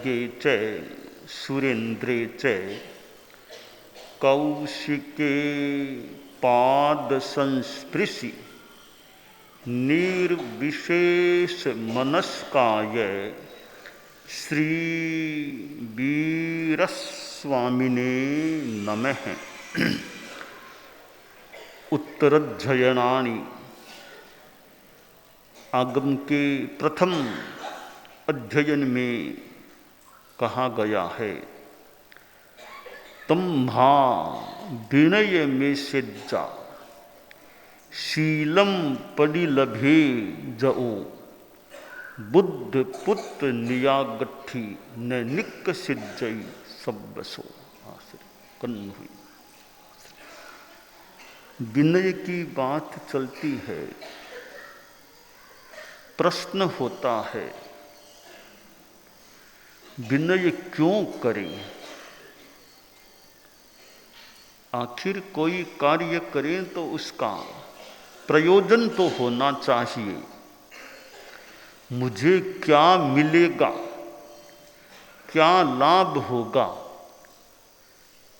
मार्गे च सुरेन्द्रे च कौशिके पाद संस्पृशि निर्विशेष मनस्काय श्री वीरस्वामिने नमः। उत्तराध्ययनानि। आगम के प्रथम अध्ययन में कहा गया है, तम्भा विनय में सेज्जा शीलम पडिलभे जओ बुद्ध पुत्र नियागठी न निक सिज्जई सब्बसो। कन्न हुई। विनय की बात चलती है, प्रश्न होता है विनय क्यों करें? आखिर कोई कार्य करें तो उसका प्रयोजन तो होना चाहिए। मुझे क्या मिलेगा, क्या लाभ होगा,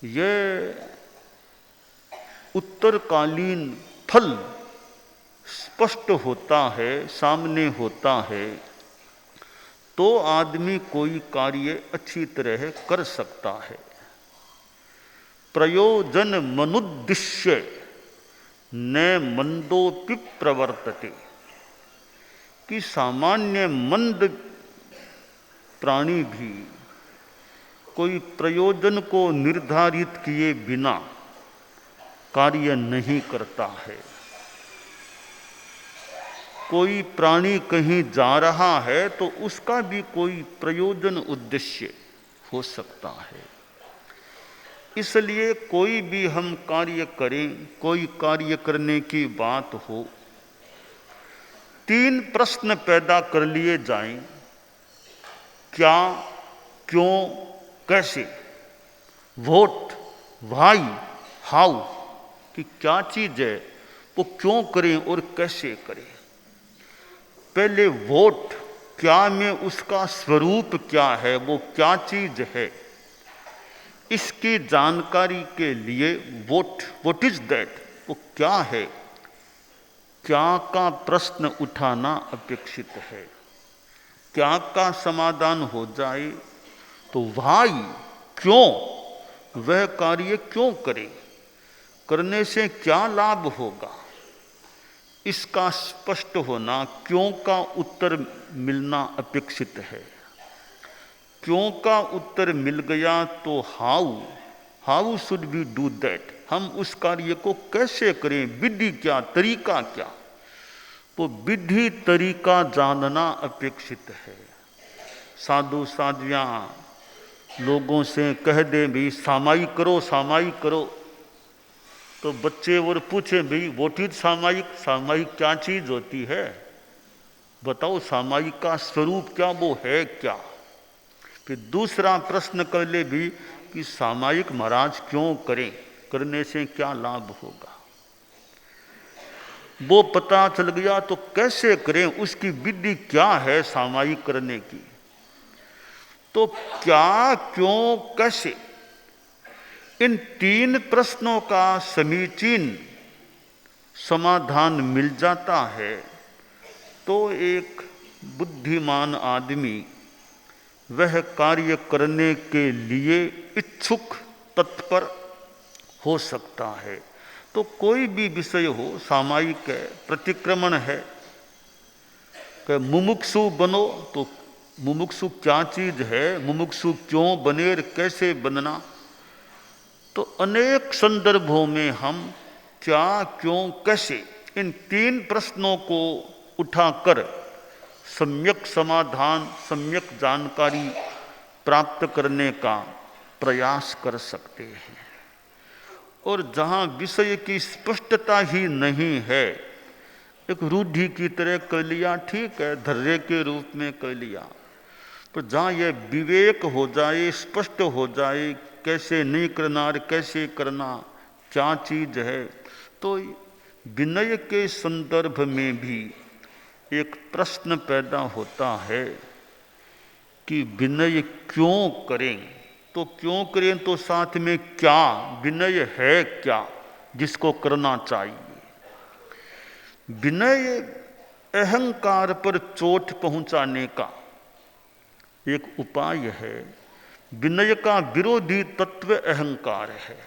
यह उत्तरकालीन फल स्पष्ट होता है, सामने होता है, तो आदमी कोई कार्य अच्छी तरह कर सकता है। प्रयोजन मनुद्दिश्य न मंदोपि प्रवर्तते, कि सामान्य मंद प्राणी भी कोई प्रयोजन को निर्धारित किए बिना कार्य नहीं करता है। कोई प्राणी कहीं जा रहा है तो उसका भी कोई प्रयोजन उद्देश्य हो सकता है। इसलिए कोई भी हम कार्य करें, कोई कार्य करने की बात हो, 3 प्रश्न पैदा कर लिए जाएं। क्या, क्यों, कैसे। व्हाट, व्हाई, हाउ, कि क्या चीज है, वो क्यों करें और कैसे करें। पहले व्हाट, क्या में उसका स्वरूप क्या है, वो क्या चीज है, इसकी जानकारी के लिए व्हाट इज दैट, वो क्या है, क्या का प्रश्न उठाना अपेक्षित है। क्या का समाधान हो जाए तो व्हाई, क्यों, वह कार्य क्यों करे, करने से क्या लाभ होगा, इसका स्पष्ट होना, क्यों का उत्तर मिलना अपेक्षित है। क्यों का उत्तर मिल गया तो how should we do that, हम उस कार्य को कैसे करें, विधि क्या, तरीका क्या, वो विधि तरीका जानना अपेक्षित है। साधु साध्वियाँ लोगों से कह दे भी सामायिक करो, सामायिक करो, तो बच्चे और पूछे भाई व्हाट इज सामायिक, सामायिक क्या चीज होती है, बताओ सामायिक का स्वरूप क्या, वो है क्या। फिर दूसरा प्रश्न कर ले भी कि सामायिक महाराज क्यों करें, करने से क्या लाभ होगा। वो पता चल गया तो कैसे करें, उसकी विधि क्या है सामायिक करने की। तो क्या, क्यों, कैसे, इन 3 प्रश्नों का समीचीन समाधान मिल जाता है तो एक बुद्धिमान आदमी वह कार्य करने के लिए इच्छुक, तत्पर हो सकता है। तो कोई भी विषय हो, सामायिक है, प्रतिक्रमण है, कि मुमुक्षु बनो, तो मुमुक्षु क्या चीज है, मुमुक्षु क्यों बने और कैसे बनना। तो अनेक संदर्भों में हम क्या, क्यों, कैसे, इन 3 प्रश्नों को उठाकर सम्यक समाधान, सम्यक जानकारी प्राप्त करने का प्रयास कर सकते हैं। और जहाँ विषय की स्पष्टता ही नहीं है, एक रूढ़ि की तरह कर लिया, ठीक है, धर्रे के रूप में कर लिया, पर जहाँ यह विवेक हो जाए, स्पष्ट हो जाए कैसे नहीं करना और कैसे करना, क्या चीज है, तो विनय के संदर्भ में भी एक प्रश्न पैदा होता है कि विनय क्यों करें, तो क्यों करें तो साथ में क्या, विनय है क्या जिसको करना चाहिए। विनय अहंकार पर चोट पहुंचाने का एक उपाय है। विनय का विरोधी तत्व अहंकार है।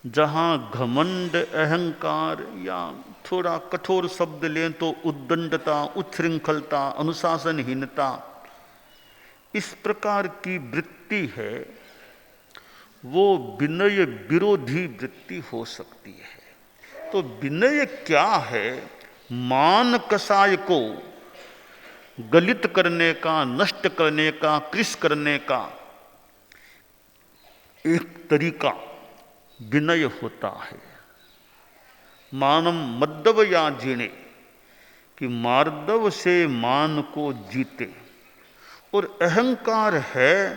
जहां घमंड, अहंकार, या थोड़ा कठोर शब्द लें तो उद्दंडता, उच्छृंखलता, अनुशासनहीनता, इस प्रकार की वृत्ति है, वो विनय विरोधी वृत्ति हो सकती है। तो विनय क्या है? मान कसाय को गलित करने का, नष्ट करने का, कृश करने का एक तरीका विनय होता है। मानम मद्दव या जीणे, कि मार्दव से मान को जीते। और अहंकार है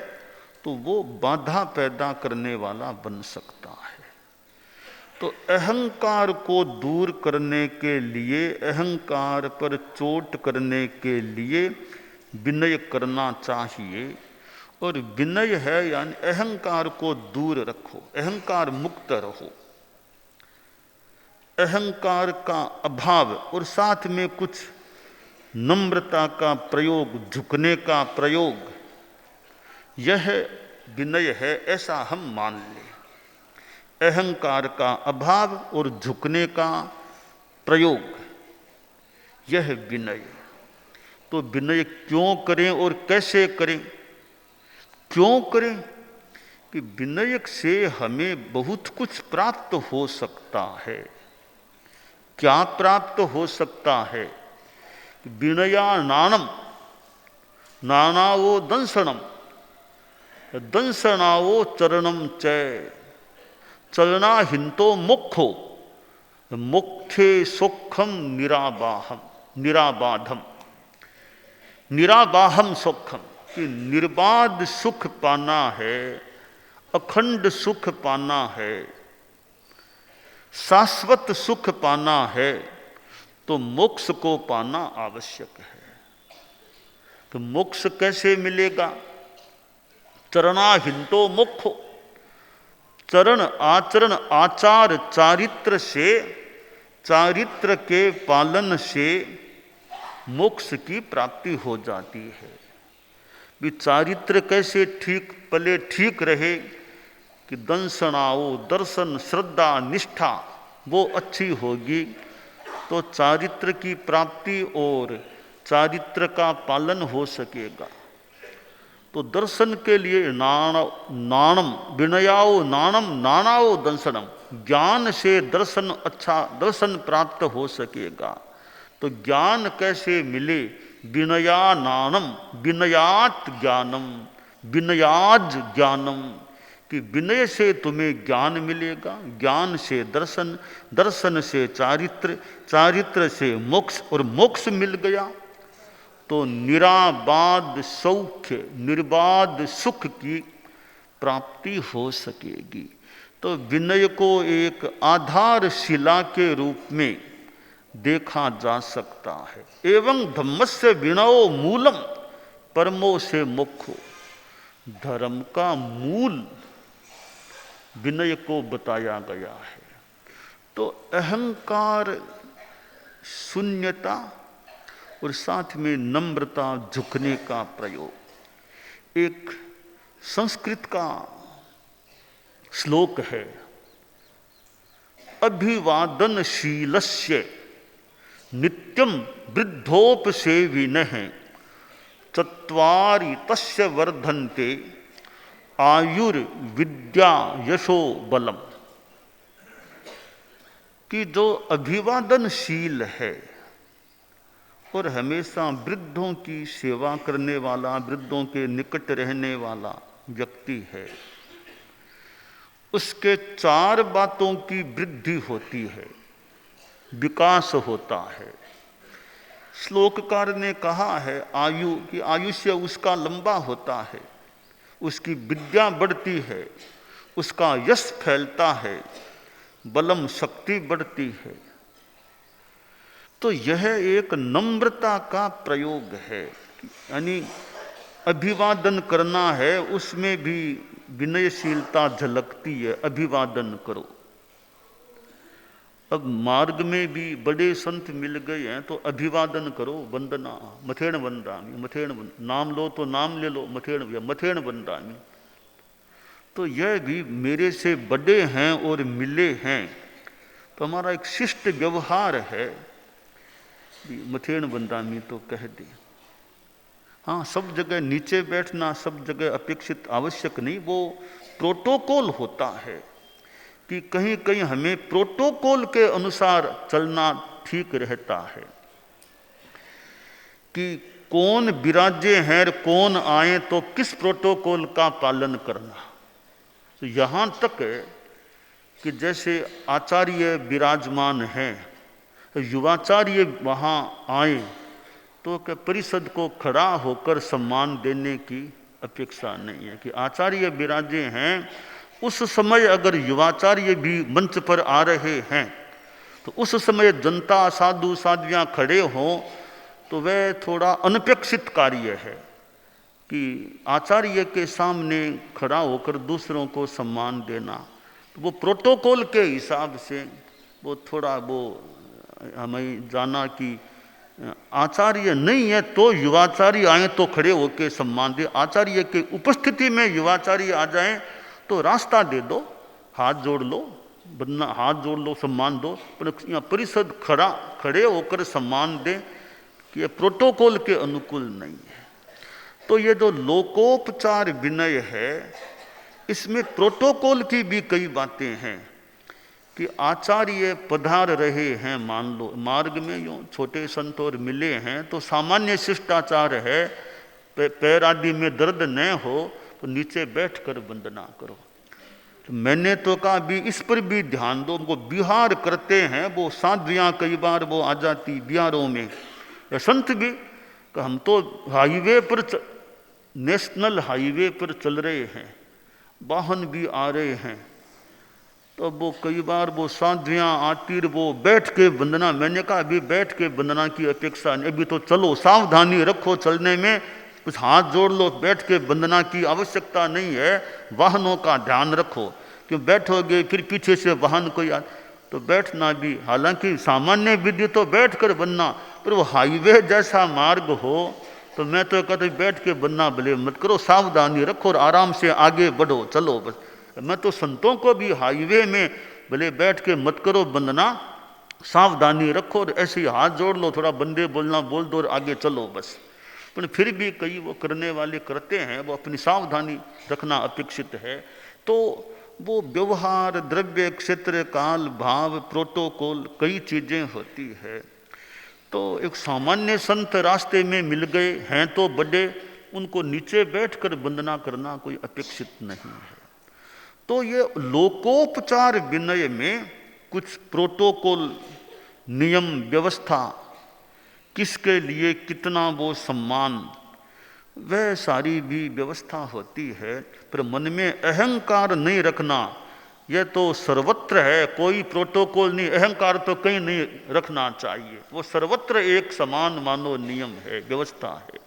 तो वो बाधा पैदा करने वाला बन सकता है। तो अहंकार को दूर करने के लिए, अहंकार पर चोट करने के लिए विनय करना चाहिए। और विनय है यानी अहंकार को दूर रखो, अहंकार मुक्त रहो, अहंकार का अभाव, और साथ में कुछ नम्रता का प्रयोग, झुकने का प्रयोग, यह विनय है, ऐसा हम मान लें। अहंकार का अभाव और झुकने का प्रयोग, यह विनय। तो विनय क्यों करें और कैसे करें? क्यों करें? कि विनय से हमें बहुत कुछ प्राप्त हो सकता है। क्या प्राप्त हो सकता है? विनया नानम नानावो दंसनम दंसनावो चरणम चय चलना हिंतो मोक्षो मोक्षे सुखम निराबाहम निराबाधम निराबाहम सुखम, कि निर्बाध सुख पाना है, अखंड सुख पाना है, शाश्वत सुख पाना है, तो मोक्ष को पाना आवश्यक है। तो मोक्ष कैसे मिलेगा? चरणाहिंतो मोक्षो, चरण आचरण आचार चारित्र से, चारित्र के पालन से मोक्ष की प्राप्ति हो जाती है। भी चारित्र कैसे ठीक पले ठीक रहे कि दंसनाओ, दर्शन, श्रद्धा, निष्ठा वो अच्छी होगी, तो चारित्र की प्राप्ति और चारित्र का पालन हो सकेगा। तो दर्शन के लिए नानम विनयाओ नानम नानाओ दंसनम, ज्ञान से दर्शन, अच्छा दर्शन प्राप्त हो सकेगा। तो ज्ञान कैसे मिले? विनया नानम, विनयात ज्ञानम, विनयाज ज्ञानम, कि विनय से तुम्हें ज्ञान मिलेगा, ज्ञान से दर्शन, दर्शन से चारित्र, चारित्र से मोक्ष, और मोक्ष मिल गया तो निराबाध सौख्य, निर्बाध सुख की प्राप्ति हो सकेगी। तो विनय को एक आधारशिला के रूप में देखा जा सकता है। एवं धम्मस्य विनयो मूलम परमो से मुख्यो, धर्म का मूल विनय को बताया गया है। तो अहंकार, शून्यता और साथ में नम्रता, झुकने का प्रयोग। एक संस्कृत का श्लोक है, अभिवादनशीलस्य नित्यम वृद्धोपसेविनः चत्वारि तस्य वर्धन्ते आयुर्विद्या यशो बलम, कि जो अभिवादनशील है और हमेशा वृद्धों की सेवा करने वाला, वृद्धों के निकट रहने वाला व्यक्ति है, उसके चार बातों की वृद्धि होती है, विकास होता है। श्लोककार ने कहा है आयु, कि आयुष्य उसका लंबा होता है, उसकी विद्या बढ़ती है, उसका यश फैलता है, बलम शक्ति बढ़ती है। तो यह एक नम्रता का प्रयोग है। यानी अभिवादन करना है, उसमें भी विनयशीलता झलकती है। अभिवादन करो। अब मार्ग में भी बड़े संत मिल गए हैं तो अभिवादन करो। वंदना मथेण वंदामि, नाम लो तो नाम ले लो, मथेण वंदामि। तो यह भी मेरे से बड़े हैं और मिले हैं तो हमारा एक शिष्ट व्यवहार है, मथेण वंदामि तो कह दे। हाँ, सब जगह नीचे बैठना सब जगह अपेक्षित आवश्यक नहीं, वो प्रोटोकॉल होता है कि कहीं कहीं हमें प्रोटोकॉल के अनुसार चलना ठीक रहता है कि कौन विराजे हैं, कौन आए तो किस प्रोटोकॉल का पालन करना। तो यहाँ तक है कि जैसे आचार्य विराजमान हैं, तो युवाचार्य वहाँ आए तो क्या परिषद को खड़ा होकर सम्मान देने की अपेक्षा नहीं है कि आचार्य विराजे हैं। उस समय अगर युवाचार्य भी मंच पर आ रहे हैं तो उस समय जनता साधु साध्वियाँ खड़े हों तो वह थोड़ा अनपेक्षित कार्य है कि आचार्य के सामने खड़ा होकर दूसरों को सम्मान देना। तो वो प्रोटोकॉल के हिसाब से वो थोड़ा वो हमें जाना कि आचार्य नहीं है तो युवाचार्य आए तो खड़े होकर सम्मान दे। आचार्य के उपस्थिति में युवाचार्य आ जाएं तो रास्ता दे दो, हाथ जोड़ लो, बन्ना हाथ जोड़ लो, सम्मान दो। पर यहाँ परिषद खड़े होकर सम्मान दें कि ये प्रोटोकॉल के अनुकूल नहीं है। तो ये जो लोकोपचार विनय है इसमें प्रोटोकॉल की भी कई बातें हैं कि आचार्य पधार रहे हैं, मान लो मार्ग में यूँ छोटे संत और मिले हैं तो सामान्य शिष्टाचार है, पैर आदि में दर्द न हो तो नीचे बैठकर वंदना करो। तो मैंने तो कहा भी इस पर भी ध्यान दो। उनको बिहार करते हैं, वो साध्वियाँ कई बार वो आ जाती बिहारों में, या संत भी कि हम तो हाईवे पर नेशनल हाईवे पर चल रहे हैं, वाहन भी आ रहे हैं, तो वो कई बार वो साध्वियाँ आती वो बैठ के वंदना। मैंने कहा अभी बैठ के वंदना की अपेक्षा नहीं, अभी तो चलो, सावधानी रखो चलने में, कुछ हाथ जोड़ लो, बैठ के वंदना की आवश्यकता नहीं है। वाहनों का ध्यान रखो, क्यों बैठोगे फिर पीछे से वाहन कोई तो बैठना भी, हालांकि सामान्य विधि तो बैठ कर बनना, पर वो हाईवे जैसा मार्ग हो तो मैं तो कहता बैठ के बनना भले मत करो, सावधानी रखो और आराम से आगे बढ़ो, चलो बस। मैं तो संतों को भी हाईवे में भले बैठ के मत करो वंदना, सावधानी रखो और ऐसे ही हाथ जोड़ लो, थोड़ा बंदे बोलना बोल दो और आगे चलो बस। पर फिर भी कई वो करने वाले करते हैं, वो अपनी सावधानी रखना अपेक्षित है। तो वो व्यवहार, द्रव्य, क्षेत्र, काल, भाव, प्रोटोकॉल, कई चीज़ें होती है। तो एक सामान्य संत रास्ते में मिल गए हैं तो बड़े, उनको नीचे बैठकर वंदना करना कोई अपेक्षित नहीं है। तो ये लोकोपचार विनय में कुछ प्रोटोकॉल, नियम, व्यवस्था, किसके लिए कितना वो सम्मान, वह सारी भी व्यवस्था होती है। पर मन में अहंकार नहीं रखना, यह तो सर्वत्र है, कोई प्रोटोकॉल नहीं, अहंकार तो कहीं नहीं रखना चाहिए, वो सर्वत्र एक समान मानो नियम है, व्यवस्था है।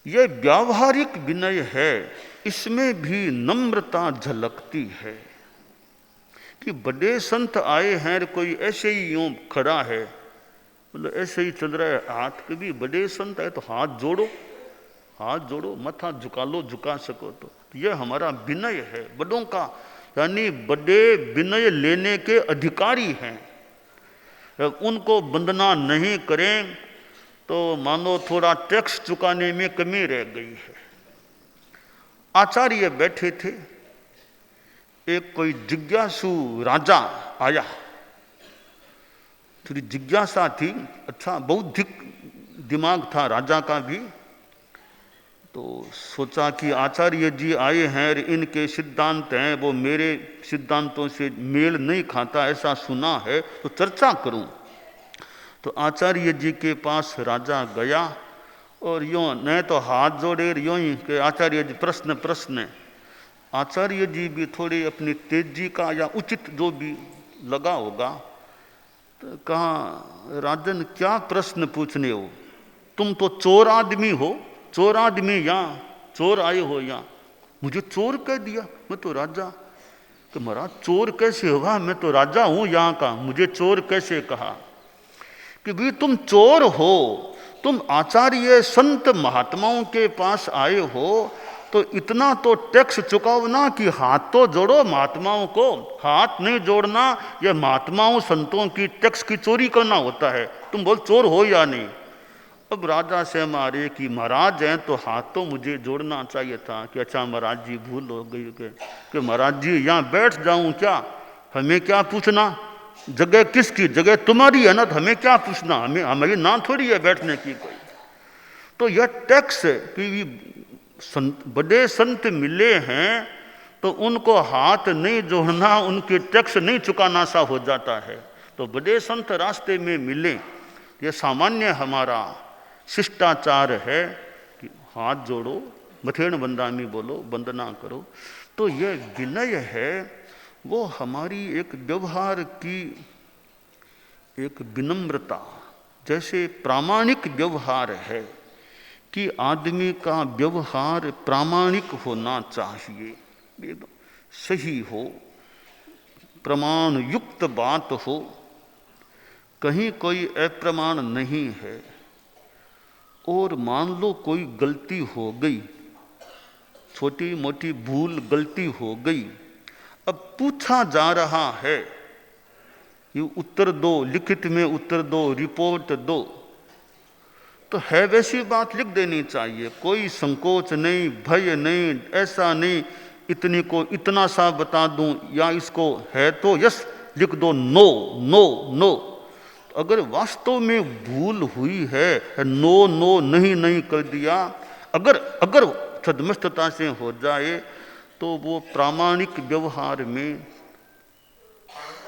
यह व्यावहारिक विनय है, इसमें भी नम्रता झलकती है कि बड़े संत आए हैं, कोई ऐसे ही यूं खड़ा है, मतलब ऐसे ही चल रहा है, हाथ के भी बड़े संत है तो हाथ जोड़ो, हाथ जोड़ो, मथा झुका लो, झुका सको तो। यह हमारा विनय है बड़ों का, यानी बड़े विनय लेने के अधिकारी हैं। उनको वंदना नहीं करें तो मानो थोड़ा टैक्स चुकाने में कमी रह गई है। आचार्य बैठे थे, एक कोई जिज्ञासु राजा आया, थोड़ी जिज्ञासा थी, अच्छा बौद्धिक दिमाग था राजा का भी, तो सोचा कि आचार्य जी आए हैं और इनके सिद्धांत हैं वो मेरे सिद्धांतों से मेल नहीं खाता, ऐसा सुना है, तो चर्चा करूं। तो आचार्य जी के पास राजा गया और यूँ न तो हाथ जोड़े, यूँ ही कि आचार्य जी प्रश्न प्रश्न। आचार्य जी भी थोड़ी अपनी तेजी का या उचित जो भी लगा होगा, तो कहा राजन क्या प्रश्न पूछने हो, तुम तो चोर आदमी हो, चोर आदमी यहाँ, चोर आए हो यहाँ, मुझे चोर कह दिया, मैं तो राजा। कि महाराज चोर कैसे होगा, मैं तो राजा हूं यहाँ का, मुझे चोर कैसे कहा? कि भाई तुम चोर हो, तुम आचार्य संत महात्माओं के पास आए हो, तो इतना तो टैक्स चुकाओ ना कि हाथ तो जोड़ो महात्माओं को। हाथ नहीं जोड़ना यह महात्माओं संतों की टैक्स की चोरी करना होता है। तुम बोल चोर हो या नहीं। अब राजा से मारे कि महाराज हैं तो हाथ तो मुझे जोड़ना चाहिए था। कि अच्छा महाराज जी भूल हो गई कि महाराज जी यहाँ बैठ जाऊं क्या, हमें क्या पूछना, जगह किसकी, जगह तुम्हारी है ना, तो हमें क्या पूछना, हमें हमारी ना थोड़ी है बैठने की कोई। तो यह टैक्स कि बड़े संत मिले हैं तो उनको हाथ नहीं जोड़ना, उनके टैक्स नहीं चुकाना सा हो जाता है। तो बड़े संत रास्ते में मिले, ये सामान्य हमारा शिष्टाचार है कि हाथ जोड़ो, मथेण वंदामी बोलो, वंदना करो। तो यह विनय है, वो हमारी एक व्यवहार की एक विनम्रता, जैसे प्रामाणिक व्यवहार है कि आदमी का व्यवहार प्रामाणिक होना चाहिए, एकदम सही हो, प्रमाण युक्त बात हो, कहीं कोई अप्रमाण नहीं है। और मान लो कोई गलती हो गई, छोटी मोटी भूल गलती हो गई, अब पूछा जा रहा है, ये उत्तर दो, लिखित में उत्तर दो, रिपोर्ट दो, तो है वैसी बात लिख देनी चाहिए, कोई संकोच नहीं, भय नहीं, ऐसा नहीं इतनी को इतना सा बता दूं या इसको है तो यस लिख दो, नो नो नो। अगर वास्तव में भूल हुई है, नो नो नहीं नहीं कर दिया, अगर अगर सदमस्तता से हो जाए तो वो प्रामाणिक व्यवहार में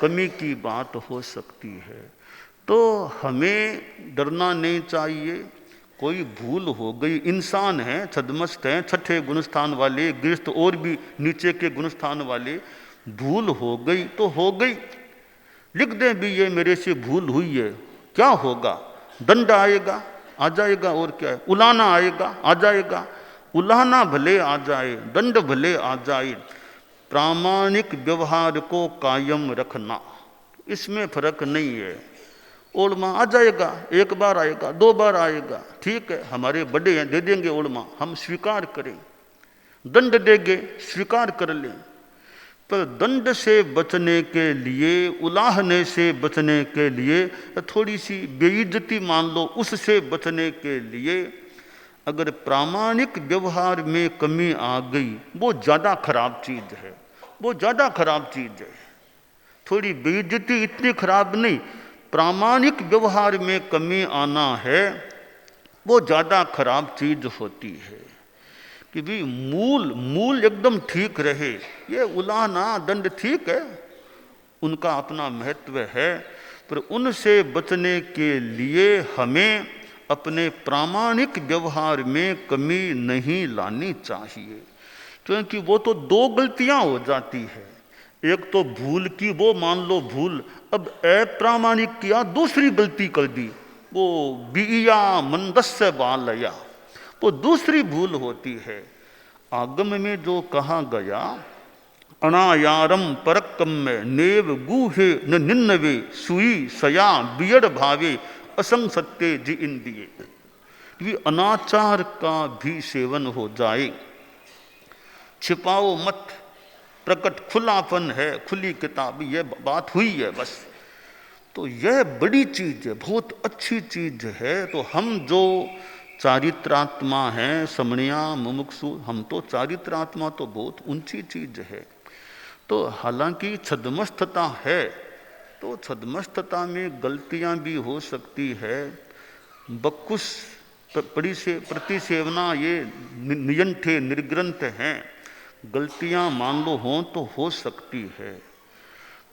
कमी की बात हो सकती है। तो हमें डरना नहीं चाहिए, कोई भूल हो गई, इंसान है, छद्मस्त हैं, छठे गुणस्थान वाले, गृहस्थ और भी नीचे के गुणस्थान वाले, भूल हो गई तो हो गई, लिख दें भी ये मेरे से भूल हुई है, क्या होगा, दंड आएगा, आ जाएगा, और क्या है, उलाना आएगा, आ जाएगा, उलाना भले आ जाए, दंड भले आ जाए, प्रामाणिक व्यवहार को कायम रखना, इसमें फर्क नहीं है। ओल्मा आ जाएगा, एक बार आएगा, दो बार आएगा, ठीक है, हमारे बड़े हैं, दे देंगे ओल्मा, हम स्वीकार करें, दंड देंगे, स्वीकार कर लें। पर दंड से बचने के लिए, उलाहने से बचने के लिए, थोड़ी सी बेइज्जती मान लो, उससे बचने के लिए अगर प्रामाणिक व्यवहार में कमी आ गई, वो ज़्यादा खराब चीज़ है, वो ज़्यादा खराब चीज़ है। थोड़ी बेइज्जती इतनी खराब नहीं, प्रामाणिक व्यवहार में कमी आना है, वो ज़्यादा खराब चीज़ होती है। कि भी मूल एकदम ठीक रहे, ये उलाहना दंड ठीक है, उनका अपना महत्व है, पर उनसे बचने के लिए हमें अपने प्रामाणिक व्यवहार में कमी नहीं लानी चाहिए। क्योंकि वो तो दो गलतियां हो जाती है, एक तो भूल की, वो मान लो भूल, अब अप्रामाणिक किया, दूसरी गलती कर दी, वो बिया मंदस्य बालया, वो दूसरी भूल होती है। आगम में जो कहा गया, अनायारम परक्कम में नेव गुहे न निन्नवे सुई सया बियड भावे असंग सत्य जी इंदिये। ये अनाचार का भी सेवन हो जाए, छिपाओ मत, प्रकट खुलापन है, खुली किताब, ये बात हुई है बस। तो यह बड़ी चीज है, बहुत अच्छी चीज है। तो हम जो चारित्रात्मा हैं, समणिया मुमुक्षु, हम तो चारित्रात्मा तो बहुत ऊंची चीज है। तो हालांकि छद्मस्थता है, तो छद्मस्थता में गलतियां भी हो सकती है। बक्कुस प्रतिसेवना ये नियंठे निर्ग्रंथ हैं, गलतियां मान लो हों तो हो सकती है।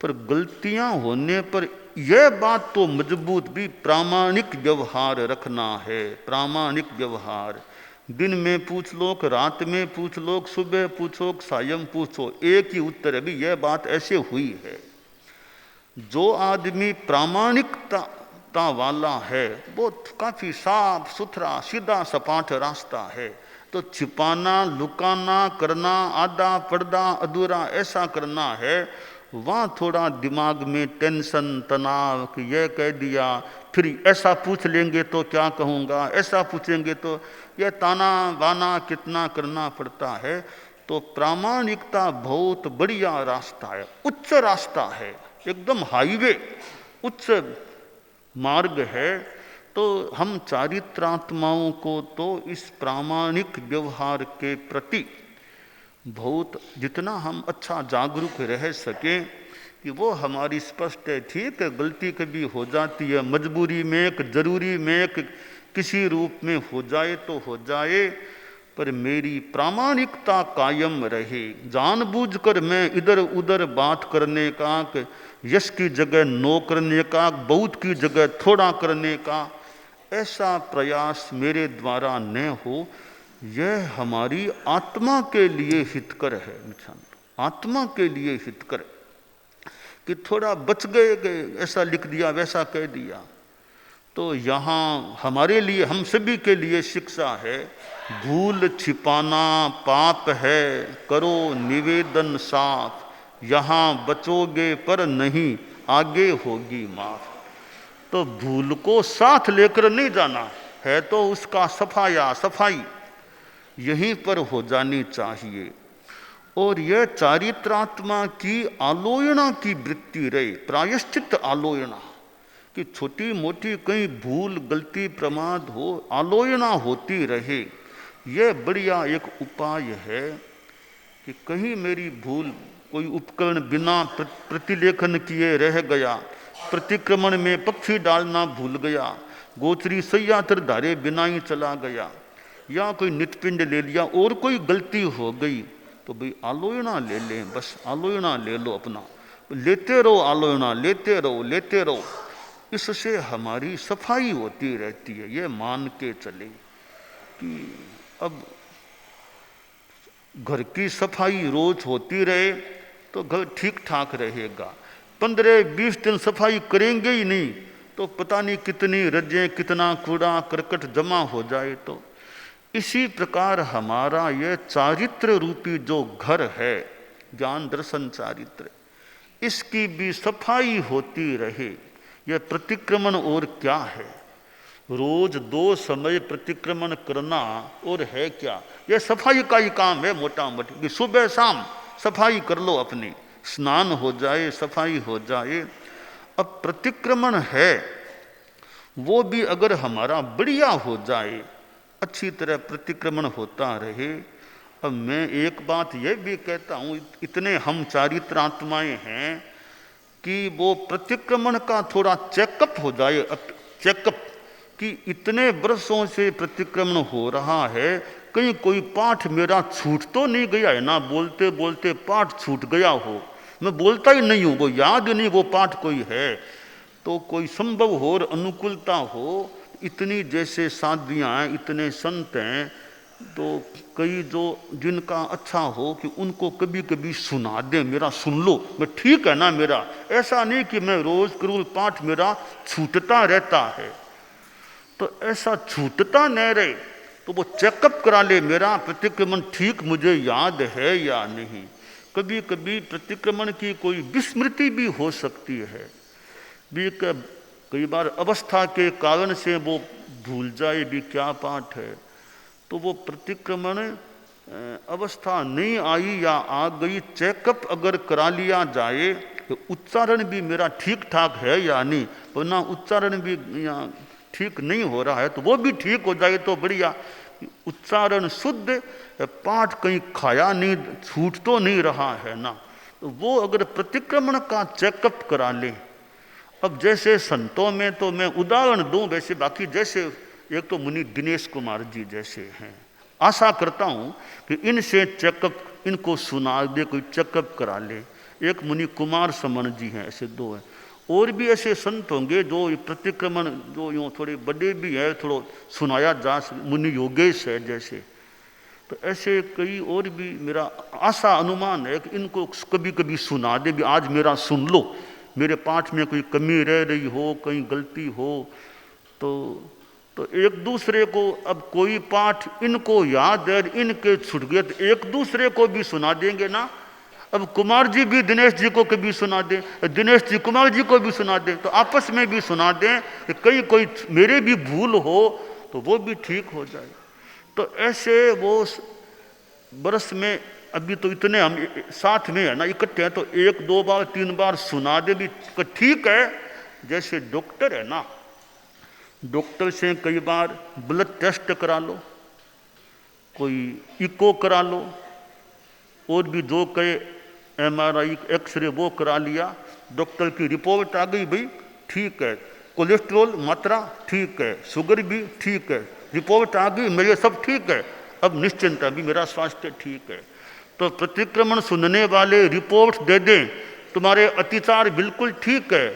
पर गलतियां होने पर यह बात तो मजबूत भी प्रामाणिक व्यवहार रखना है। प्रामाणिक व्यवहार, दिन में पूछ लो, रात में पूछ लो, सुबह पूछो, सायं पूछो, एक ही उत्तर है भी यह बात ऐसे हुई है। जो आदमी प्रामाणिकता वाला है, बहुत काफ़ी साफ सुथरा सीधा सपाट रास्ता है। तो छिपाना, लुकाना, करना, आधा पर्दा अधूरा ऐसा करना है, वहाँ थोड़ा दिमाग में टेंशन तनाव कि यह कह दिया, फिर ऐसा पूछ लेंगे तो क्या कहूँगा, ऐसा पूछेंगे तो, यह ताना बाना कितना करना पड़ता है। तो प्रामाणिकता बहुत बढ़िया रास्ता है, उच्च रास्ता है, एकदम हाईवे, उच्च मार्ग है। तो हम चारित्रात्माओं को तो इस प्रामाणिक व्यवहार के प्रति बहुत जितना हम अच्छा जागरूक रह सकें कि वो हमारी स्पष्ट है। ठीक है, गलती कभी हो जाती है, मजबूरी में एक जरूरी में एक किसी रूप में हो जाए तो हो जाए, पर मेरी प्रामाणिकता कायम रहे। जानबूझकर मैं इधर उधर बात करने का, यश की जगह नो करने का, बहुत की जगह थोड़ा करने का, ऐसा प्रयास मेरे द्वारा न हो। यह हमारी आत्मा के लिए हितकर है, आत्मा के लिए हितकर। कि थोड़ा बच गए, ऐसा लिख दिया वैसा कह दिया, तो यहाँ हमारे लिए, हम सभी के लिए शिक्षा है। भूल छिपाना पाप है, करो निवेदन साफ, यहाँ बचोगे पर नहीं आगे होगी माफ। तो भूल को साथ लेकर नहीं जाना है, तो उसका सफाई यहीं पर हो जानी चाहिए। और यह चारित्रात्मा की आलोचना की वृत्ति रहे, प्रायश्चित आलोचना, कि छोटी मोटी कहीं भूल गलती प्रमाद हो, आलोचना होती रहे। यह बढ़िया एक उपाय है कि कहीं मेरी भूल, कोई उपकरण बिना प्रतिलेखन किए रह गया, प्रतिक्रमण में पक्षी डालना भूल गया, गोचरी सैया तर धारे बिना ही चला गया, या कोई नितपिंड ले लिया और कोई गलती हो गई, तो भाई आलोचना ले लें, बस आलोचना ले लो, अपना लेते रहो, आलोचना लेते रहो। इससे हमारी सफाई होती रहती है। ये मान के चले कि अब घर की सफाई रोज होती रहे तो घर ठीक ठाक रहेगा। 15-20 दिन सफाई करेंगे ही नहीं तो पता नहीं कितनी रजें, कितना कूड़ा करकट जमा हो जाए। तो इसी प्रकार हमारा ये चारित्र रूपी जो घर है, ज्ञान दर्शन चारित्र, इसकी भी सफाई होती रहे। यह प्रतिक्रमण और क्या है, रोज 2 समय प्रतिक्रमण करना और है क्या, यह सफाई का ही काम है मोटा मोटी, कि सुबह शाम सफाई कर लो अपनी, स्नान हो जाए, सफाई हो जाए। अब प्रतिक्रमण है वो भी अगर हमारा बढ़िया हो जाए, अच्छी तरह प्रतिक्रमण होता रहे। अब मैं एक बात यह भी कहता हूँ, इतने हम चारित्रात्माएं हैं कि वो प्रतिक्रमण का थोड़ा चेकअप हो जाए, चेकअप कि इतने वर्षों से प्रतिक्रमण हो रहा है, कहीं कोई पाठ मेरा छूट तो नहीं गया है ना, बोलते बोलते पाठ छूट गया हो, मैं बोलता ही नहीं हूँ, वो याद नहीं वो पाठ कोई है, तो कोई संभव हो और अनुकूलता हो। इतनी जैसे साधियाँ हैं, इतने संत हैं, तो कई जो जिनका अच्छा हो कि उनको कभी कभी सुना दे, मेरा सुन लो, मैं ठीक है ना मेरा, ऐसा नहीं कि मैं रोज करूँ पाठ मेरा छूटता रहता है। तो ऐसा छूटता न रहे तो वो चेकअप करा ले, मेरा प्रतिक्रमण ठीक मुझे याद है या नहीं। कभी कभी प्रतिक्रमण की कोई विस्मृति भी हो सकती है, भी कई बार अवस्था के कारण से वो भूल जाए भी क्या पाठ है, तो वो प्रतिक्रमण अवस्था नहीं आई या आ गई, चेकअप अगर करा लिया जाए तो उच्चारण भी मेरा ठीक ठाक है या नहीं, वरना उच्चारण भी यहाँ ठीक नहीं हो रहा है तो वो भी ठीक हो जाए तो बढ़िया। उच्चारण शुद्ध, पाठ कहीं खाया नहीं, छूट तो नहीं रहा है ना, तो वो अगर प्रतिक्रमण का चेकअप करा ले। अब जैसे संतों में तो मैं उदाहरण दूं, वैसे बाकी जैसे एक तो मुनि दिनेश कुमार जी जैसे हैं, आशा करता हूं कि इनसे चेकअप, इनको सुना दे, कोई चेकअप करा ले। एक मुनि कुमार समन जी हैं, ऐसे 2 हैं। और भी ऐसे संत होंगे जो प्रतिक्रमण जो यूँ थोड़े बड़े भी हैं, थोड़ा सुनाया जा, मुनि योगेश है जैसे, तो ऐसे कई और भी मेरा आशा अनुमान है कि इनको कभी कभी सुना दे भी, आज मेरा सुन लो, मेरे पाठ में कोई कमी रह रही हो, कहीं गलती हो, तो एक दूसरे को, अब कोई पाठ इनको याद है, इनके छूट गए, तो एक दूसरे को भी सुना देंगे ना। अब कुमार जी भी दिनेश जी को कभी सुना दें, दिनेश जी कुमार जी को भी सुना दें, तो आपस में भी सुना दें, कहीं कोई मेरे भी भूल हो तो वो भी ठीक हो जाए। तो ऐसे वो बरस में, अभी तो इतने हम साथ में है ना, इकट्ठे हैं, तो 1 2 बार 3 बार सुना दे भी ठीक है। जैसे डॉक्टर है ना, डॉक्टर से कई बार ब्लड टेस्ट करा लो, कोई इको करा लो, और भी जो कहे MRI एक्सरे वो करा लिया, डॉक्टर की रिपोर्ट आ गई भाई ठीक है, कोलेस्ट्रॉल मात्रा ठीक है, शुगर भी ठीक है, रिपोर्ट आ गई मेरे सब ठीक है, अब निश्चिंत है, अभी मेरा स्वास्थ्य ठीक है। तो प्रतिक्रमण सुनने वाले रिपोर्ट दे दें तुम्हारे अतिचार बिल्कुल ठीक है,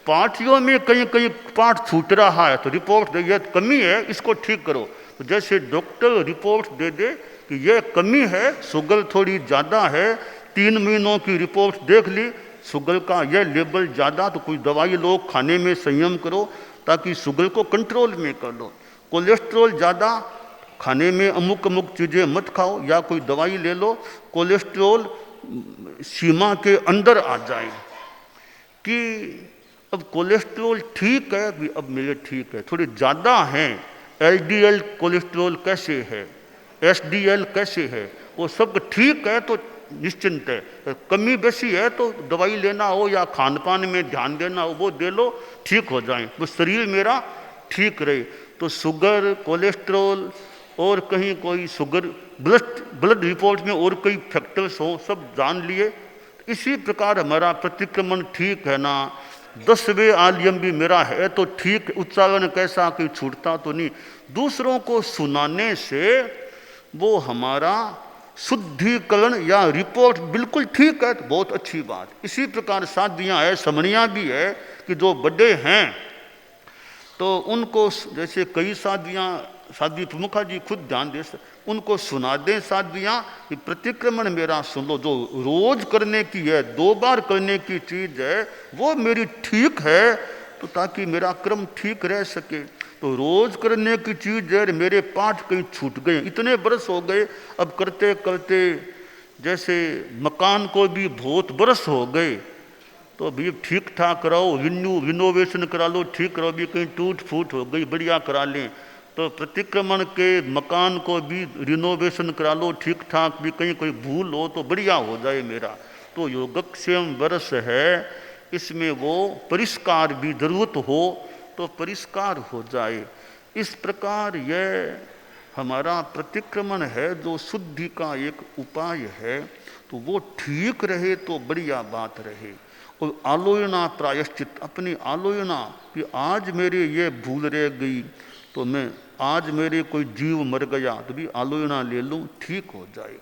पाठियों में कहीं कहीं पाठ छूट रहा है तो रिपोर्ट दे, ये कमी है इसको ठीक करो। तो जैसे डॉक्टर रिपोर्ट दे दे कि ये कमी है, शुगर थोड़ी ज़्यादा है, 3 महीनों की रिपोर्ट देख ली, शुगर का यह लेवल ज़्यादा, तो कोई दवाई लो, खाने में संयम करो ताकि शुगर को कंट्रोल में कर लो। कोलेस्ट्रॉल ज़्यादा, खाने में अमुक अमुक चीज़ें मत खाओ, या कोई दवाई ले लो, कोलेस्ट्रॉल सीमा के अंदर आ जाए। कि अब कोलेस्ट्रॉल ठीक है, अभी अब मेरे ठीक है, थोड़ी ज़्यादा हैं, LDL कोलेस्ट्रॉल कैसे है, SDL कैसे है, वो सब ठीक है तो निश्चिंत है। कमी बेसी है तो दवाई लेना हो या खान पान में ध्यान देना हो वो दे लो, ठीक हो जाए, वो शरीर मेरा ठीक रहे। तो शुगर, कोलेस्ट्रॉल और कहीं कोई शुगर, ब्लड रिपोर्ट में और कोई फैक्टर्स हो, सब जान लिए। इसी प्रकार हमारा प्रतिक्रमण ठीक है ना, 10वें आलियम भी मेरा है तो ठीक, उच्चारण कैसा कि छूटता तो नहीं। दूसरों को सुनाने से वो हमारा शुद्धिकरण या रिपोर्ट बिल्कुल ठीक है तो बहुत अच्छी बात। इसी प्रकार साधियाँ है, समणियाँ भी है कि जो बड़े हैं तो उनको, जैसे कई साधियाँ, साध्वी प्रमुखा जी खुद ध्यान दे, उनको सुना दें साध्वियाँ कि प्रतिक्रमण मेरा सुन लो, जो रोज करने की है, 2 बार करने की चीज़ है वो मेरी ठीक है, तो ताकि मेरा क्रम ठीक रह सके। तो रोज करने की चीज़ है, मेरे पाठ कहीं छूट गए, इतने बरस हो गए, अब करते करते जैसे मकान को भी बहुत बरस हो गए, तो अभी ठीक ठाक कराओ, रिनोवेशन करा लो, ठीक करो, भी कहीं टूट फूट हो गई बढ़िया करा लें। तो प्रतिक्रमण के मकान को भी रिनोवेशन करा लो ठीक ठाक, भी कहीं कोई भूल हो तो बढ़िया हो जाए मेरा। तो योगक्षेम वर्ष है, इसमें वो परिष्कार भी जरूरत हो तो परिष्कार हो जाए। इस प्रकार यह हमारा प्रतिक्रमण है जो शुद्धि का एक उपाय है, तो वो ठीक रहे तो बढ़िया बात रहे। और आलोचना प्रायश्चित, अपनी आलोचना कि आज मेरे ये भूल रह गई, तो मैं आज मेरे कोई जीव मर गया तो भी आलोचना ले लूँ, ठीक हो जाए।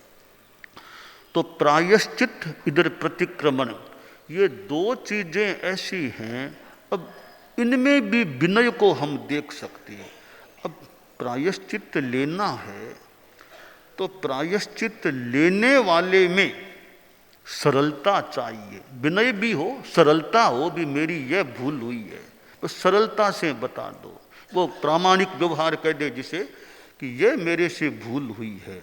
तो प्रायश्चित इधर प्रतिक्रमण, ये 2 चीज़ें ऐसी हैं, अब इनमें भी विनय को हम देख सकते हैं। अब प्रायश्चित लेना है तो प्रायश्चित लेने वाले में सरलता चाहिए, विनय भी हो, सरलता हो, भी मेरी यह भूल हुई है तो सरलता से बता दो, वो प्रामाणिक व्यवहार कह दे जिसे कि यह मेरे से भूल हुई है।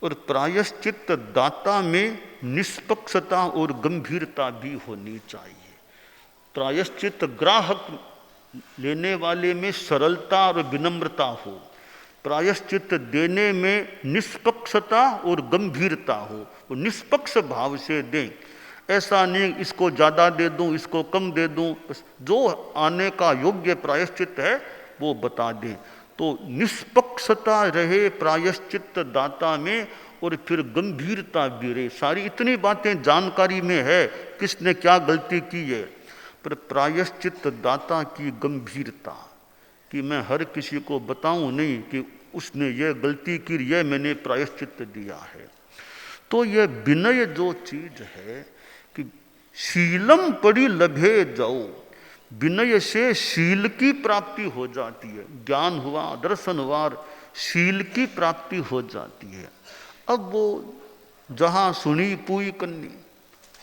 और प्रायश्चित दाता में निष्पक्षता और गंभीरता भी होनी चाहिए। प्रायश्चित ग्राहक लेने वाले में सरलता और विनम्रता हो, प्रायश्चित देने में निष्पक्षता और गंभीरता हो, वो निष्पक्ष भाव से दें। ऐसा नहीं इसको ज़्यादा दे दूं, इसको कम दे दूं, जो आने का योग्य प्रायश्चित है वो बता दें। तो निष्पक्षता रहे प्रायश्चित दाता में, और फिर गंभीरता भी रहे। सारी इतनी बातें जानकारी में है किसने क्या गलती की है, पर प्रायश्चित दाता की गंभीरता कि मैं हर किसी को बताऊं नहीं कि उसने ये गलती की, यह मैंने प्रायश्चित दिया है। तो यह विनय जो चीज है कि शीलम पड़ी लभे जाओ, विनय से शील की प्राप्ति हो जाती है। ज्ञान हुआ, दर्शन हुआ, शील की प्राप्ति हो जाती है। अब वो जहाँ सुनी पुई कन्नी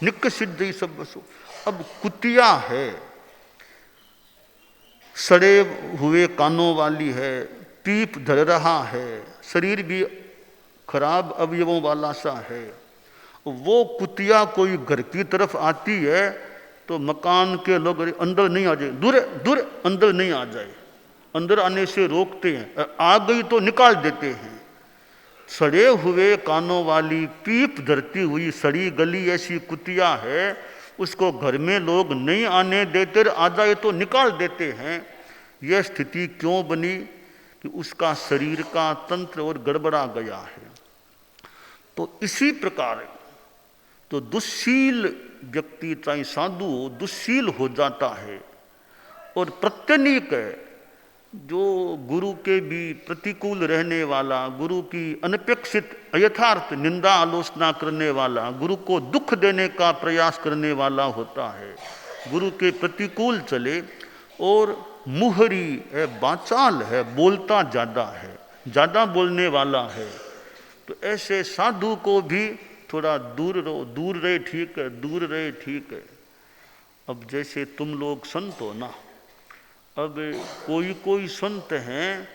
निक सिद्धि सब बसो, अब कुतिया है, सड़े हुए कानों वाली है, पीप धर रहा है, शरीर भी खराब अवयवों वाला सा है। वो कुतिया कोई घर की तरफ आती है तो मकान के लोग अंदर नहीं आ जाए, दूर दूर, अंदर नहीं आ जाए, अंदर आने से रोकते हैं, आ गई तो निकाल देते हैं। सड़े हुए कानों वाली पीप धरती हुई सड़ी गली ऐसी कुतिया है, उसको घर में लोग नहीं आने देते, आ जाए तो निकाल देते हैं। यह स्थिति क्यों बनी कि उसका शरीर का तंत्र और गड़बड़ा गया है। तो इसी प्रकार तो दुश्शील व्यक्ति चाहे साधु हो, दुश्शील हो जाता है। और प्रत्यनीक है, जो गुरु के भी प्रतिकूल रहने वाला, गुरु की अनपेक्षित अयथार्थ निंदा आलोचना करने वाला, गुरु को दुख देने का प्रयास करने वाला होता है, गुरु के प्रतिकूल चले और मुहरी है, बाचाल है, बोलता ज़्यादा है, ज़्यादा बोलने वाला है, तो ऐसे साधु को भी थोड़ा दूर रहो, दूर रहे ठीक है, दूर रहे ठीक है। अब जैसे तुम लोग संत हो ना, अब कोई कोई संत हैं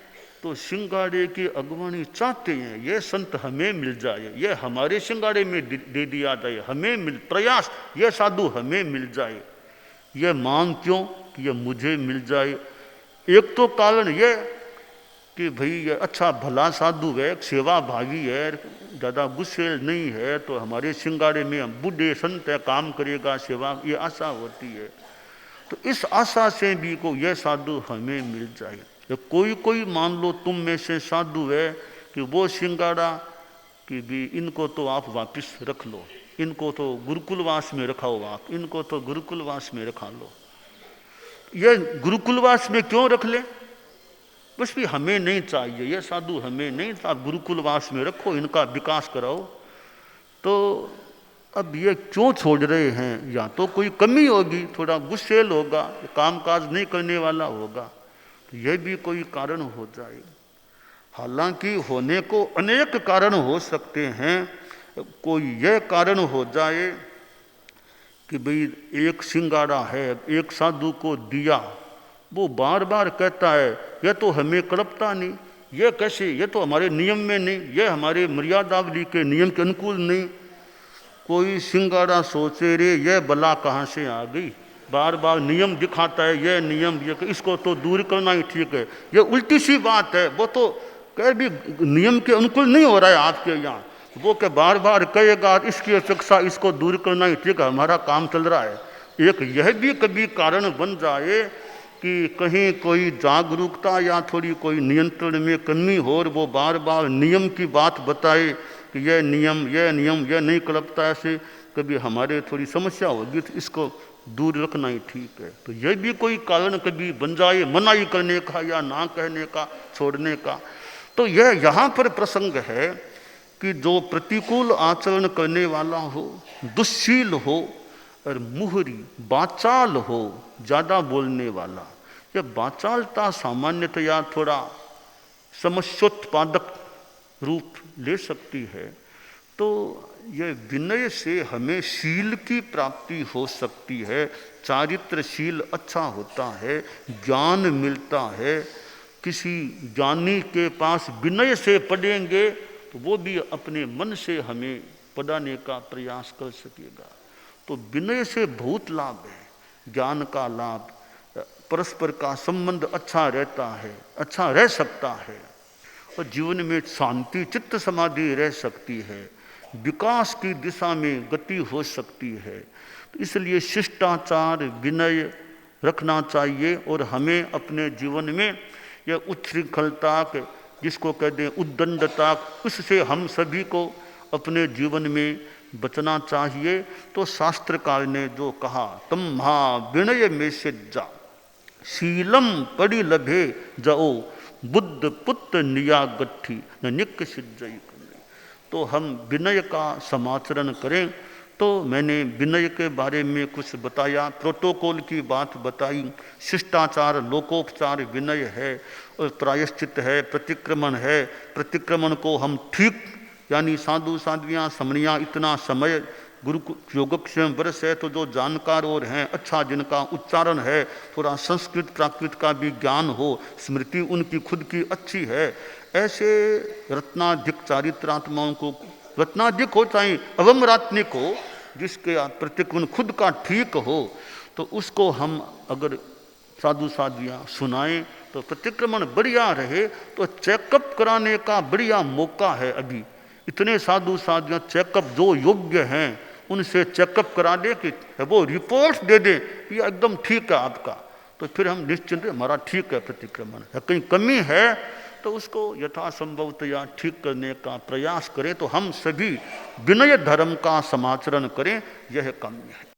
तो सिंगाड़े की अगवानी चाहते हैं, ये संत हमें मिल जाए, ये हमारे सिंगाड़े में दे दिया जाए, हमें मिल प्रयास, ये साधु हमें मिल जाए। ये मांग क्यों कि ये मुझे मिल जाए? एक तो कारण ये कि भाई ये अच्छा भला साधु है, सेवा भावी है, ज़्यादा गुस्सेल नहीं है, तो हमारे सिंगाड़े में हम बूढ़े संत है, काम करेगा, सेवा, ये आशा होती है। तो इस आशा से भी को यह साधु हमें मिल जाए। तो कोई कोई मान लो तुम में से साधु है कि वो सिंगाड़ा कि भी इनको तो आप वापस रख लो, इनको तो गुरुकुलवास में रखाओ आप, इनको तो गुरुकुलवास में रखा लो। ये गुरुकुलवास में क्यों रख ले? बस भी हमें नहीं चाहिए, ये साधु हमें नहीं, आप गुरुकुलवास में रखो, इनका विकास कराओ। तो अब ये क्यों छोड़ रहे हैं? या तो कोई कमी होगी, थोड़ा गुस्सेल होगा, कामकाज नहीं करने वाला होगा, तो यह भी कोई कारण हो जाए। हालांकि होने को अनेक कारण हो सकते हैं। कोई यह कारण हो जाए कि भाई एक सिंगाड़ा है, एक साधु को दिया, वो बार बार कहता है यह तो हमें कड़पता नहीं, यह कैसे, यह तो हमारे नियम में नहीं, यह हमारे मर्यादावली के नियम के अनुकूल नहीं। कोई सिंगाड़ा सोचे रे यह बला कहाँ से आ गई, बार बार नियम दिखाता है, यह नियम, ये इसको तो दूर करना ही ठीक है। यह उल्टी सी बात है, वो तो कह भी नियम के अनुकूल नहीं हो रहा है आपके यहाँ, वो के बार बार कहेगा इसकी अपेक्षा इसको दूर करना ही ठीक है, हमारा काम चल रहा है। एक यह भी कभी कारण बन जाए कि कहीं कोई जागरूकता या थोड़ी कोई नियंत्रण में कमी हो और वो बार बार नियम की बात बताए कि यह नियम, यह नियम, यह नहीं कल्पता, ऐसे कभी हमारे थोड़ी समस्या होगी, तो इसको दूर रखना ही ठीक है। तो यह भी कोई कारण कभी बन जाए मनाही करने का या ना कहने का, छोड़ने का। तो यह यहाँ पर प्रसंग है कि जो प्रतिकूल आचरण करने वाला हो, दुश्शील हो और मुहरी बाचाल हो, ज़्यादा बोलने वाला, यह बाचालता सामान्यतया थोड़ा समस्योत्पादक रूप ले सकती है। तो यह विनय से हमें शील की प्राप्ति हो सकती है, चारित्रशील अच्छा होता है, ज्ञान मिलता है। किसी ज्ञानी के पास विनय से पढ़ेंगे तो वो भी अपने मन से हमें पढ़ाने का प्रयास कर सकेगा। तो विनय से बहुत लाभ है, ज्ञान का लाभ, परस्पर का संबंध अच्छा रहता है, अच्छा रह सकता है, और जीवन में शांति चित्त समाधि रह सकती है, विकास की दिशा में गति हो सकती है। तो इसलिए शिष्टाचार विनय रखना चाहिए और हमें अपने जीवन में यह उच्छृंखलता, जिसको कहते हैं उद्दंडता, उससे हम सभी को अपने जीवन में बचना चाहिए। तो शास्त्रकार ने जो कहा तम महा विनय में से जा शीलम पड़ी लभे जाओ बुद्ध पुत्र निया गट्ठी न निक सिद्धई। तो हम विनय का समाचरण करें। तो मैंने विनय के बारे में कुछ बताया, प्रोटोकॉल की बात बताई, शिष्टाचार लोकोपचार विनय है, और प्रायश्चित है, प्रतिक्रमण है। प्रतिक्रमण को हम ठीक यानी साधु साध्वियाँ समणियाँ इतना समय गुरु योगक्षेम वर्ष है तो जो जानकार और हैं, अच्छा जिनका उच्चारण है, थोड़ा संस्कृत प्राकृत का भी ज्ञान हो, स्मृति उनकी खुद की अच्छी है, ऐसे रत्नाधिक चारित्रात्माओं को, रत्नाधिक हो चाहे अवमरात्निक हो, जिसके प्रतिगुण खुद का ठीक हो, तो उसको हम अगर साधु साधियाँ सुनाएं तो प्रतिक्रमण बढ़िया रहे। तो चेकअप कराने का बढ़िया मौका है अभी। इतने साधु साधियाँ चेकअप जो योग्य हैं उनसे चेकअप करा दे कि वो रिपोर्ट दे दे ये एकदम ठीक है आपका, तो फिर हम निश्चिंत हमारा ठीक है प्रतिक्रमण है। कहीं कमी है तो उसको यथासंभवतया ठीक करने का प्रयास करें। तो हम सभी विनय धर्म का समाचरण करें, यह काम्य है।